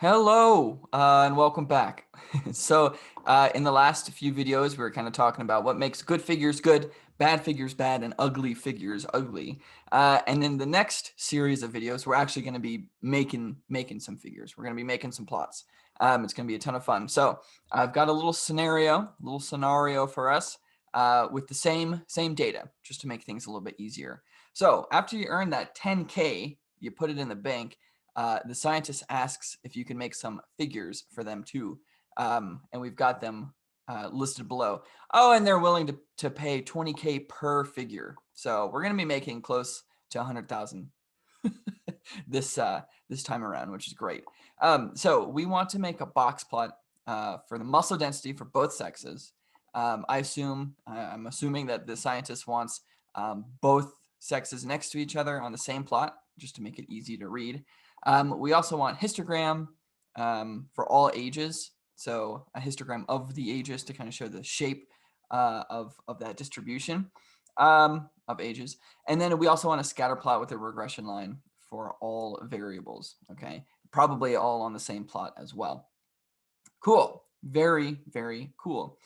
Hello, and welcome back. In the last few videos, we were kind of talking about what makes good figures good, bad figures bad, and ugly figures ugly. And in the next series of videos, we're actually going to be making some figures. We're going to be making some plots. It's going to be a ton of fun. So I've got a little scenario for us with the same data, just to make things a little bit easier. So after you earn that 10K, you put it in the bank. The scientist asks if you can make some figures for them too. And we've got them listed below. Oh, and they're willing to pay 20K per figure. So we're going to be making close to 100,000 this time around, which is great. So we want to make a box plot for the muscle density for both sexes. I'm assuming that the scientist wants both sexes next to each other on the same plot, just to make it easy to read. We also want histogram for all ages. So a histogram of the ages to kind of show the shape of that distribution of ages. And then we also want a scatter plot with a regression line for all variables. Okay, probably all on the same plot as well. Cool. Very, very cool.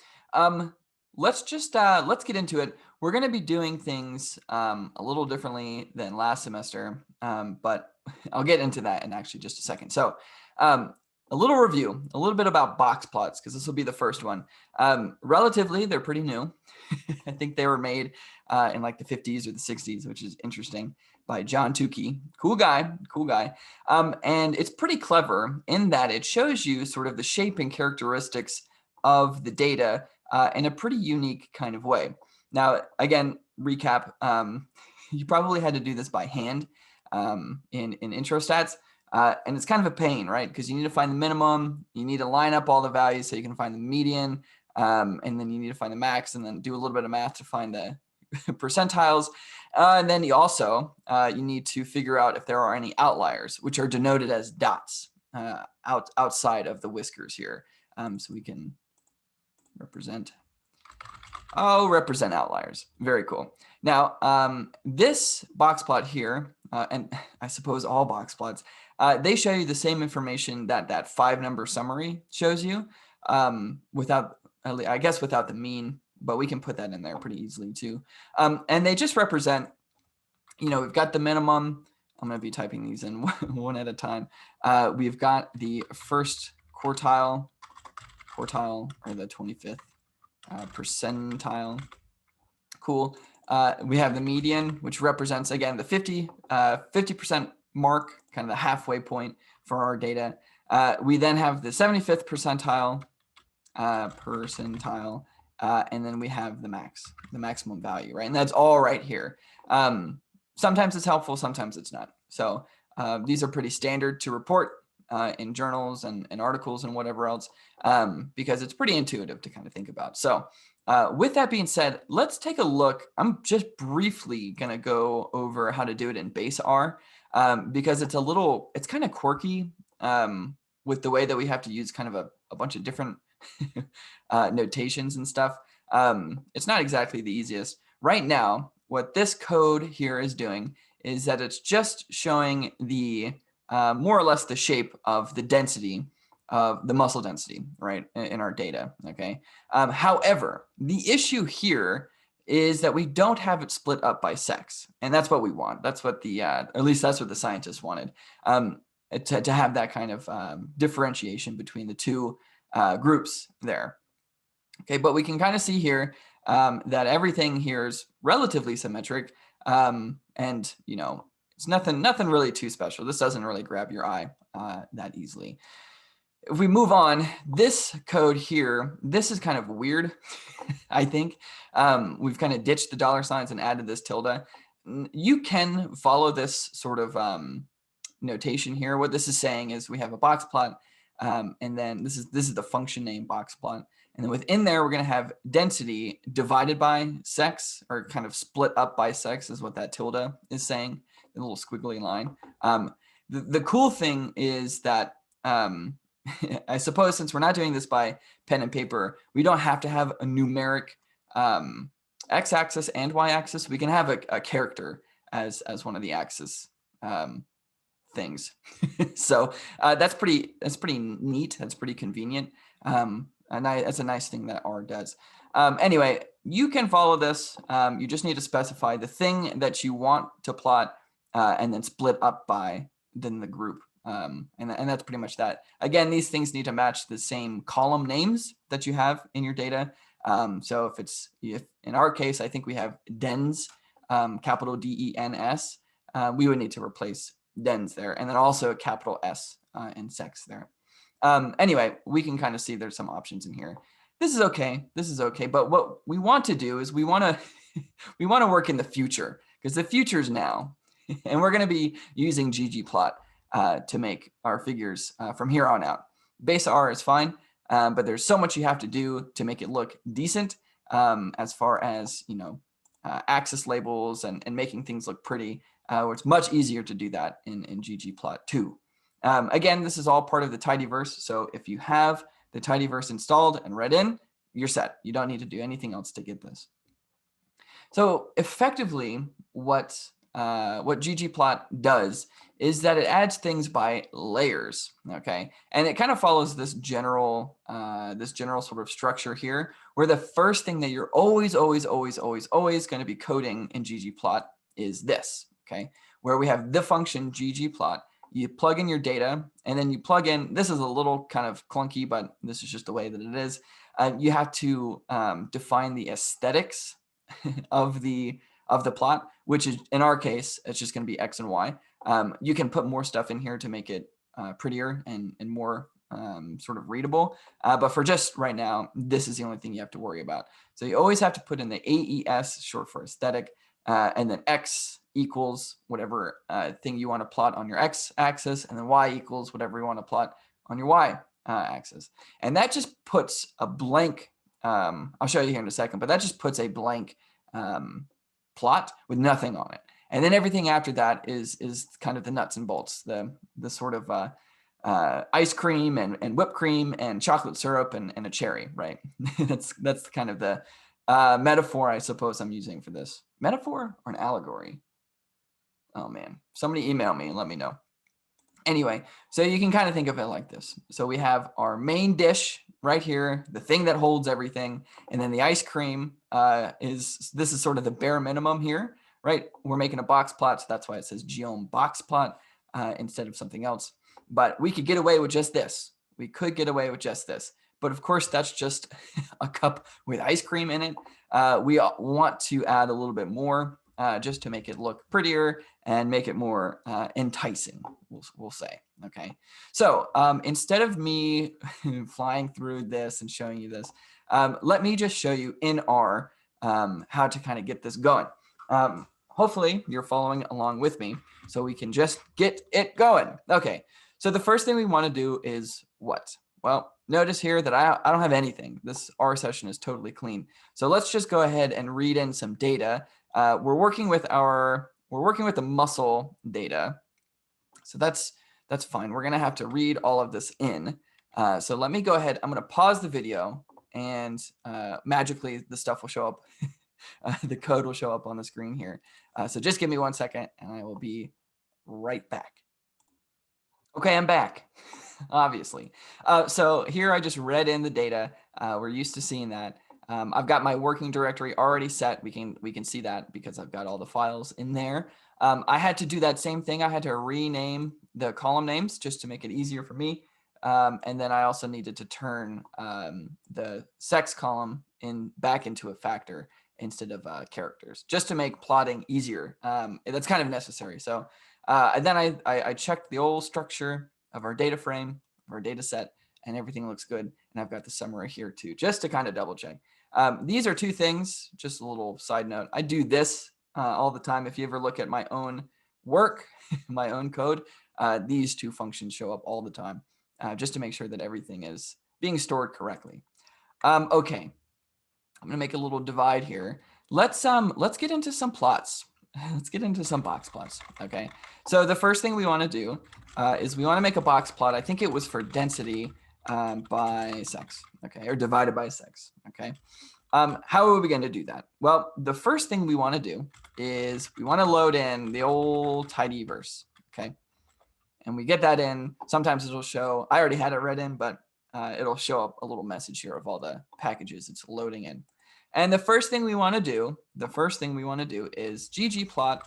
Let's get into it. We're going to be doing things a little differently than last semester, but I'll get into that in actually just a second. So a little review, a little bit about box plots, because this will be the first one. Relatively, they're pretty new. I think they were made in like the 50s or the 60s, which is interesting, by John Tukey. Cool guy. And it's pretty clever in that it shows you sort of the shape and characteristics of the data in a pretty unique kind of way. Now, again, recap, you probably had to do this by hand in intro stats. And it's kind of a pain, right? Because you need to find the minimum, you need to line up all the values so you can find the median, and then you need to find the max, and then do a little bit of math to find the percentiles. And then you need to figure out if there are any outliers, which are denoted as dots outside of the whiskers here. So we can represent outliers. Very cool. Now, this box plot here, and I suppose all box plots, they show you the same information that 5-number summary shows you, without the mean, but we can put that in there pretty easily too. And they just represent, we've got the minimum. I'm going to be typing these in one at a time. We've got the first quartile, or the 25th percentile. Cool. We have the median, which represents, again, the 50% mark, kind of the halfway point for our data. We then have the 75th percentile, and then we have the maximum value, right? And that's all right here. Sometimes it's helpful, sometimes it's not. So these are pretty standard to report in journals and articles and whatever else, because it's pretty intuitive to kind of think about. So with that being said, let's take a look. I'm just briefly going to go over how to do it in base R, because it's kind of quirky with the way that we have to use kind of a bunch of different notations and stuff. It's not exactly the easiest. Right now, what this code here is doing is that it's just showing the more or less the shape of the density of the muscle density, right, in our data. Okay. However, the issue here is that we don't have it split up by sex, and that's what we want. That's what at least that's what the scientists wanted, to have that kind of differentiation between the two groups there. Okay, but we can kind of see here that everything here is relatively symmetric, and it's nothing really too special. This doesn't really grab your eye that easily. If we move on, this code here, this is kind of weird, I think. We've kind of ditched the dollar signs and added this tilde. You can follow this sort of notation here. What this is saying is we have a box plot, and then this is the function name box plot. And then within there, we're going to have density divided by sex, or kind of split up by sex is what that tilde is saying, the little squiggly line. The cool thing is that I suppose since we're not doing this by pen and paper, we don't have to have a numeric x-axis and y-axis. We can have a character as one of the axis things. So that's pretty neat. That's pretty convenient. That's a nice thing that R does. Anyway, you can follow this. You just need to specify the thing that you want to plot and then split up by then the group. And that's pretty much that. Again, these things need to match the same column names that you have in your data. So if in our case, I think we have dens, capital DENS, we would need to replace dens there, and then also a capital S in sex there. Anyway, we can kind of see there's some options in here. This is okay. This is okay. But what we want to do is we want to work in the future, because the future is now, and we're going to be using ggplot to make our figures from here on out. Base R is fine, but there's so much you have to do to make it look decent, as far as axis labels and making things look pretty. Where it's much easier to do that in ggplot2. Again, this is all part of the tidyverse. So if you have the tidyverse installed and read in, you're set. You don't need to do anything else to get this. So effectively, what ggplot does is that it adds things by layers. Okay, and it kind of follows this general sort of structure here, where the first thing that you're always going to be coding in ggplot is this. Okay, where we have the function ggplot. You plug in your data, and then you plug in, this is a little kind of clunky, but this is just the way that it is. You have to define the aesthetics of the plot, which is, in our case, it's just going to be X and Y. You can put more stuff in here to make it prettier and more sort of readable. But for just right now, this is the only thing you have to worry about. So you always have to put in the AES, short for aesthetic, and then X equals whatever thing you want to plot on your X axis, and then Y equals whatever you want to plot on your Y axis. And that just puts a blank, I'll show you here in a second, but that just puts a blank plot with nothing on it. And then everything after that is kind of the nuts and bolts, the sort of ice cream and whipped cream and chocolate syrup and a cherry, right? that's kind of the metaphor I suppose I'm using for this. Metaphor or an allegory? Oh man, somebody email me and let me know. Anyway, so you can kind of think of it like this. So we have our main dish right here, the thing that holds everything, and then the ice cream is sort of the bare minimum here, right? We're making a box plot, so that's why it says Geom Boxplot instead of something else. But we could get away with just this. We could get away with just this. But of course, that's just a cup with ice cream in it. We want to add a little bit more just to make it look prettier and make it more enticing, we'll say. Okay, so instead of me flying through this and showing you this, let me just show you in R how to kind of get this going. Hopefully you're following along with me so we can just get it going. Okay, so the first thing we want to do is what? Well, notice here that I don't have anything. This R session is totally clean. So let's just go ahead and read in some data. We're working with the muscle data. So that's fine. We're gonna have to read all of this in. So let me go ahead. I'm gonna pause the video, and magically the stuff will show up. The code will show up on the screen here. So just give me 1 second and I will be right back. Okay, I'm back. Obviously. So here I just read in the data. We're used to seeing that. I've got my working directory already set. We can see that because I've got all the files in there. I had to do that same thing. I had to rename the column names just to make it easier for me. And then I also needed to turn the sex column back into a factor instead of characters, just to make plotting easier. That's kind of necessary. So and then I checked the old structure of our data frame, our data set, and everything looks good. And I've got the summary here too, just to kind of double check. These are two things, just a little side note. I do this all the time. If you ever look at my own work, my own code, these two functions show up all the time, just to make sure that everything is being stored correctly. Okay, I'm gonna make a little divide here. Let's get into some plots. Let's get into some box plots. Okay, so the first thing we want to do is we want to make a box plot. I think it was for density by sex, okay, or divided by sex. Okay, how are we going to do that? Well, the first thing we want to do is we want to load in the old tidyverse. Okay, and we get that in. Sometimes it'll show, I already had it read in, but it'll show up a little message here of all the packages it's loading in. And the first thing we want to do, is ggplot.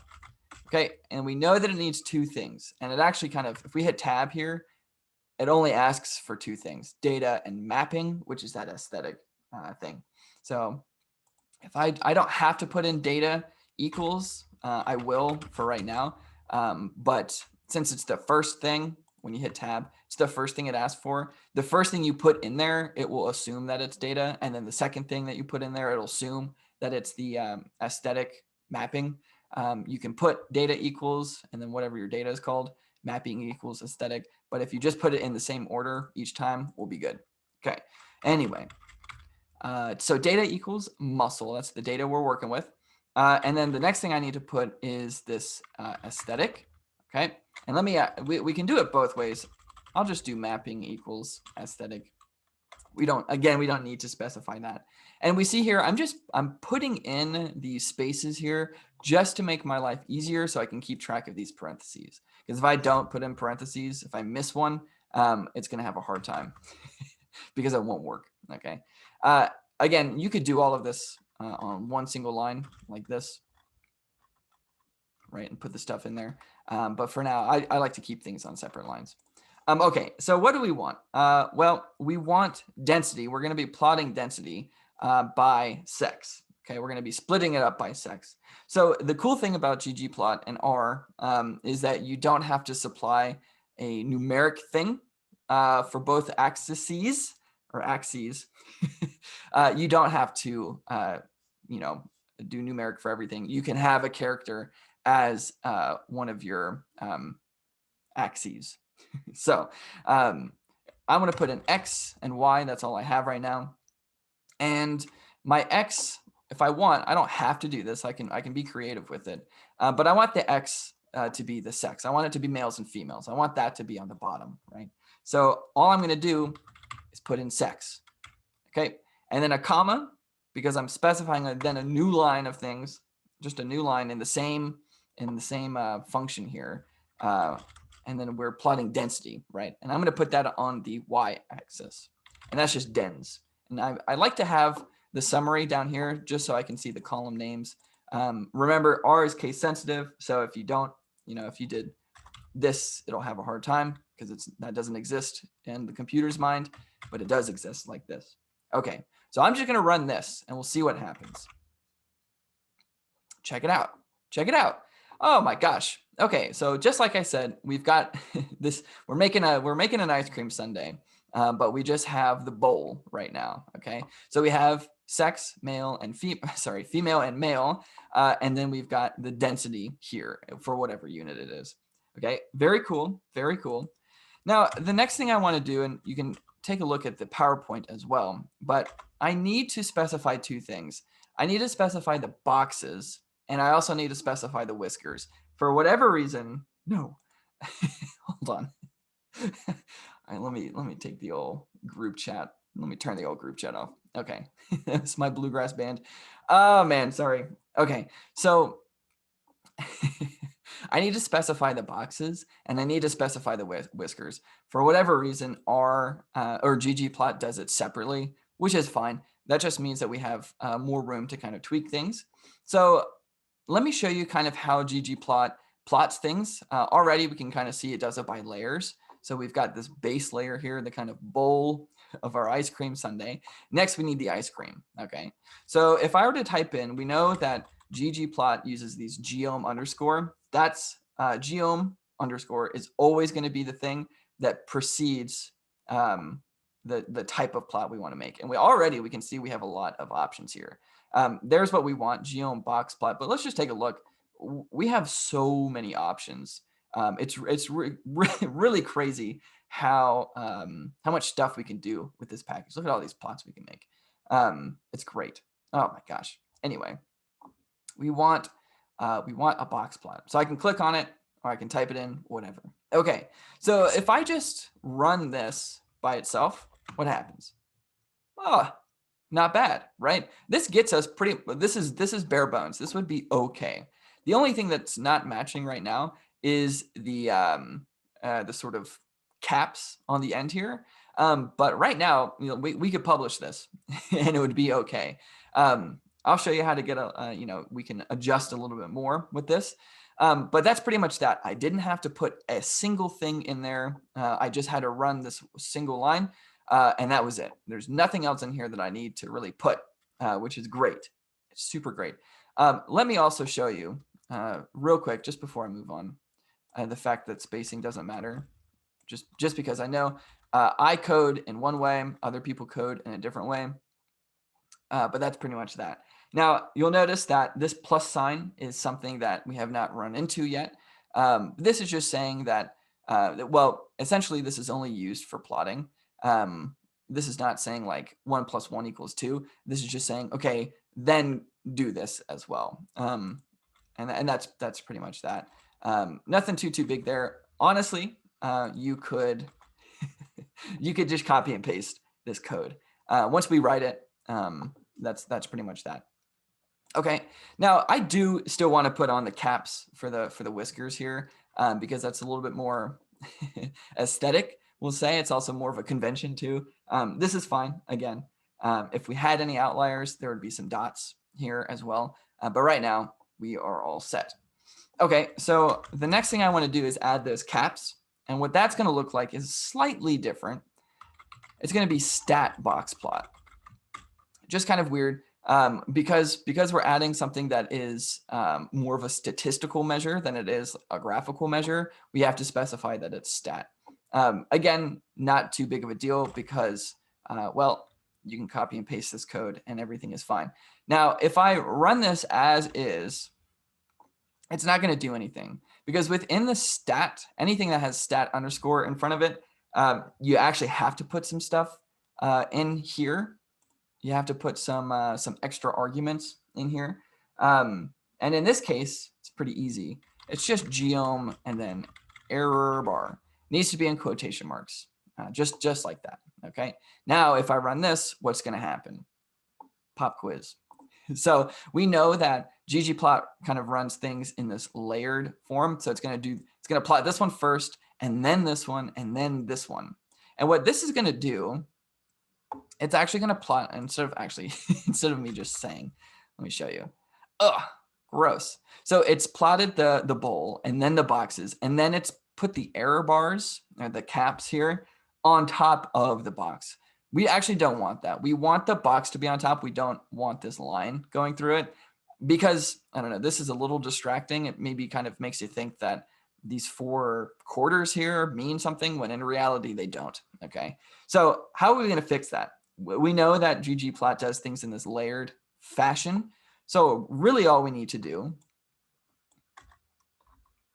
Okay, and we know that it needs two things. And it actually kind of, if we hit tab here, it only asks for two things, data and mapping, which is that aesthetic thing. So if I don't have to put in data equals, I will for right now. But since it's the first thing, when you hit tab, it's the first thing it asks for. The first thing you put in there, it will assume that it's data. And then the second thing that you put in there, it'll assume that it's the aesthetic mapping. You can put data equals and then whatever your data is called, mapping equals aesthetic. But if you just put it in the same order each time, we'll be good. Okay. Anyway, so data equals muscle. That's the data we're working with. And then the next thing I need to put is this aesthetic. Okay. And let me, we can do it both ways. I'll just do mapping equals aesthetic. We don't need to specify that. And we see here, I'm putting in these spaces here just to make my life easier so I can keep track of these parentheses. Because if I don't put in parentheses, if I miss one, it's going to have a hard time because it won't work. Okay. Again, you could do all of this on one single line like this, right? And put the stuff in there. But for now, I like to keep things on separate lines. Okay, so what do we want? Well, we want density. We're going to be plotting density by sex. Okay, we're going to be splitting it up by sex. So the cool thing about ggplot and R is that you don't have to supply a numeric thing for both axes or axes. You don't have to, do numeric for everything. You can have a character as one of your axes. So I'm going to put an X and Y. That's all I have right now. And my X, if I want, I don't have to do this. I can be creative with it. But I want the X to be the sex. I want it to be males and females. I want that to be on the bottom, right? So all I'm going to do is put in sex. Okay. And then a comma, because I'm specifying then a new line of things, just a new line in the same function here. And then we're plotting density, right? And I'm going to put that on the y-axis, and that's just dens. And I like to have the summary down here just so I can see the column names. Remember, R is case sensitive, so if you don't, if you did this, it'll have a hard time because that doesn't exist in the computer's mind, but it does exist like this. Okay, so I'm just going to run this, and we'll see what happens. Check it out. Check it out. Oh my gosh. Okay, so just like I said, we've got this. We're making an ice cream sundae, but we just have the bowl right now. Okay, so we have sex, male and female and male, and then we've got the density here for whatever unit it is. Okay, very cool, very cool. Now the next thing I want to do, and you can take a look at the PowerPoint as well, but I need to specify two things. I need to specify the boxes. And I also need to specify the whiskers. For whatever reason, no. Hold on. All right, let me take the old group chat. Let me turn the old group chat off. Okay, it's my bluegrass band. Oh man, sorry. Okay, so I need to specify the boxes and I need to specify the whiskers. For whatever reason, R or ggplot does it separately, which is fine. That just means that we have more room to kind of tweak things. So let me show you kind of how ggplot plots things. Already we can kind of see it does it by layers. So we've got this base layer here, the kind of bowl of our ice cream sundae. Next, we need the ice cream. Okay. So if I were to type in, we know that ggplot uses these geom underscore. That's geom underscore is always going to be the thing that precedes the type of plot we want to make. And we can see we have a lot of options here. There's what we want, geom boxplot, but let's just take a look. We have so many options. It's really crazy how much stuff we can do with this package. Look at all these plots we can make. It's great. Oh my gosh. Anyway, we want a box plot. So I can click on it or I can type it in, whatever. Okay. So if I just run this by itself, what happens? Oh, not bad, right? This gets us this is bare bones. This would be okay. The only thing that's not matching right now is the the sort of caps on the end here. But right now, we could publish this and it would be okay. I'll show you how to get we can adjust a little bit more with this. But that's pretty much that. I didn't have to put a single thing in there. I just had to run this single line, and that was it. There's nothing else in here that I need to really put, which is great. It's super great. Let me also show you real quick, just before I move on, the fact that spacing doesn't matter. Just because I know I code in one way, other people code in a different way. But that's pretty much that. Now, you'll notice that this plus sign is something that we have not run into yet. This is just saying that, well, essentially, this is only used for plotting. This is not saying like 1 + 1 = 2. This is just saying, okay, then do this as well. And that's pretty much that. Nothing too big there. Honestly, you could just copy and paste this code. Once we write it, that's pretty much that. Okay, now I do still want to put on the caps for the whiskers here, because that's a little bit more aesthetic. We'll say it's also more of a convention too. This is fine. Again, if we had any outliers, there would be some dots here as well. But right now we are all set. Okay, so the next thing I want to do is add those caps. And what that's going to look like is slightly different. It's going to be stat box plot. Just kind of weird, because we're adding something that is more of a statistical measure than it is a graphical measure. We have to specify that it's stat. Again, not too big of a deal because, well, you can copy and paste this code and everything is fine. Now, if I run this as is, it's not going to do anything because within the stat, anything that has stat underscore in front of it, you actually have to put some stuff in here. You have to put some extra arguments in here. And in this case, it's pretty easy. It's just geom and then error bar. It needs to be in quotation marks, just like that. Okay. Now, if I run this, what's going to happen? Pop quiz. So we know that ggplot kind of runs things in this layered form. So it's going to plot this one first, and then this one, and then this one. And what this is going to do, it's actually going to plot instead of me just saying, let me show you. Ugh, gross. So it's plotted the bowl and then the boxes, and then it's put the error bars or the caps here on top of the box. We actually don't want that. We want the box to be on top. We don't want this line going through it because, I don't know, this is a little distracting. It maybe kind of makes you think that these 4 quarters here mean something when in reality they don't. Okay, so how are we going to fix that? We know that ggplot does things in this layered fashion. So really all we need to do,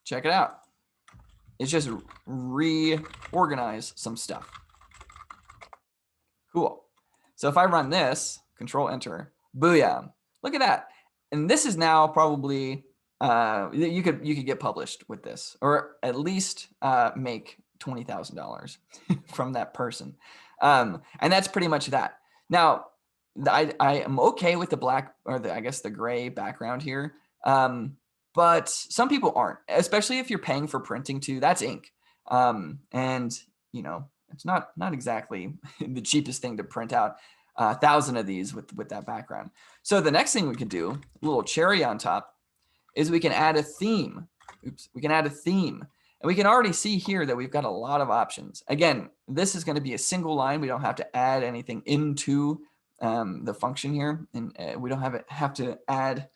check it out, is just reorganize some stuff. Cool. So if I run this, Control Enter, booyah, look at that. And this is now probably, you could get published with this, or at least make $20,000 from that person. And that's pretty much that. Now, I am okay with the black, or I guess the gray background here. But some people aren't, especially if you're paying for printing too. That's ink. And, you know, it's not exactly the cheapest thing to print out 1,000 of these with that background. So the next thing we could do, a little cherry on top, is we can add a theme. Oops, we can add a theme. And we can already see here that we've got a lot of options. Again, this is going to be a single line. We don't have to add anything into the function here. And we don't have to add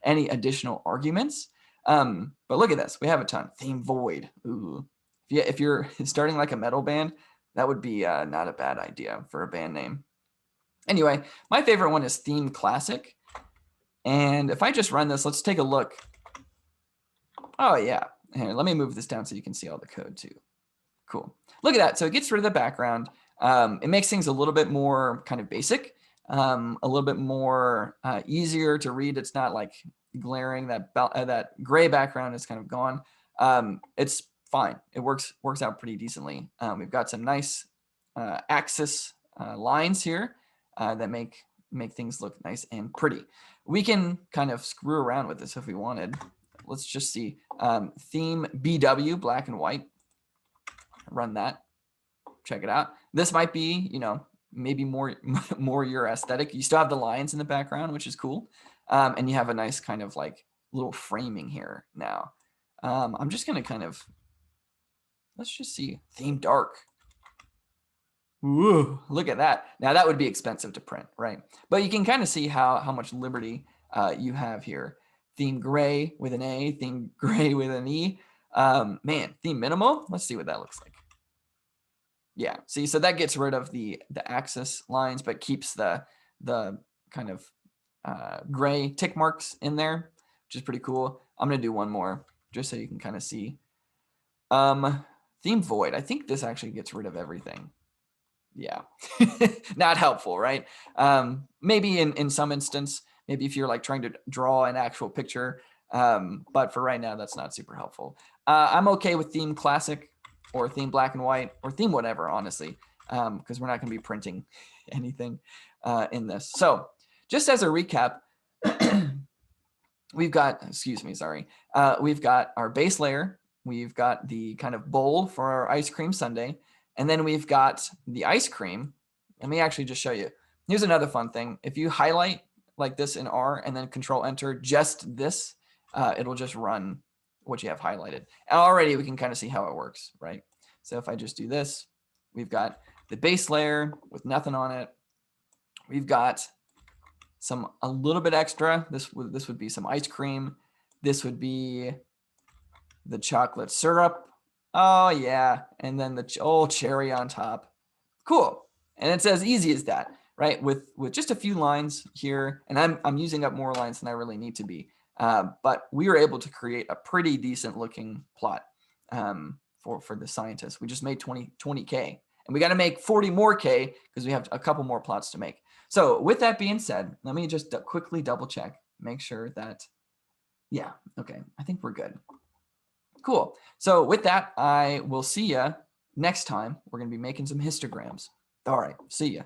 any additional arguments. But look at this. We have a ton. Theme void. Ooh. If you're starting like a metal band, that would be not a bad idea for a band name. Anyway, my favorite one is theme classic. And if I just run this, let's take a look. Oh, yeah. Here, let me move this down so you can see all the code too. Cool. Look at that. So it gets rid of the background. It makes things a little bit more kind of basic, a little bit more easier to read. It's not like glaring. That gray background is kind of gone. It's fine. It works out pretty decently. We've got some nice axis lines here that make things look nice and pretty. We can kind of screw around with this if we wanted. Let's just see. Theme BW, black and white. Run that. Check it out. This might be, you know, maybe more your aesthetic. You still have the lines in the background, which is cool. And you have a nice kind of like little framing here now. I'm just going to kind of, let's just see, theme dark. Ooh, look at that. Now that would be expensive to print, right? But you can kind of see how much liberty you have here. Theme gray with an A, theme gray with an E. Man, theme minimal. Let's see what that looks like. Yeah, see, so that gets rid of the axis lines, but keeps the kind of gray tick marks in there, which is pretty cool. I'm gonna do one more just so you can kind of see. Theme void. I think this actually gets rid of everything. Yeah, not helpful, right? Maybe in some instance, maybe if you're like trying to draw an actual picture, but for right now, that's not super helpful. I'm okay with theme classic or theme black and white or theme whatever, honestly, because we're not going to be printing anything in this. So just as a recap, we've got, excuse me, sorry, we've got our base layer. We've got the kind of bowl for our ice cream sundae. And then we've got the ice cream. Let me actually just show you. Here's another fun thing. If you highlight like this in R and then Control Enter just this, it'll just run what you have highlighted. And already we can kind of see how it works, right? So if I just do this, we've got the base layer with nothing on it. We've got a little bit extra. This would be some ice cream. This would be the chocolate syrup. Oh yeah, and then the old cherry on top. Cool. And it's as easy as that, right? With just a few lines here, and I'm using up more lines than I really need to be. But we were able to create a pretty decent looking plot for the scientists. We just made 20K, and we got to make 40 more K because we have a couple more plots to make. So with that being said, let me just quickly double check, make sure that, yeah, okay, I think we're good. Cool. So with that, I will see you next time. We're going to be making some histograms. All right. See ya.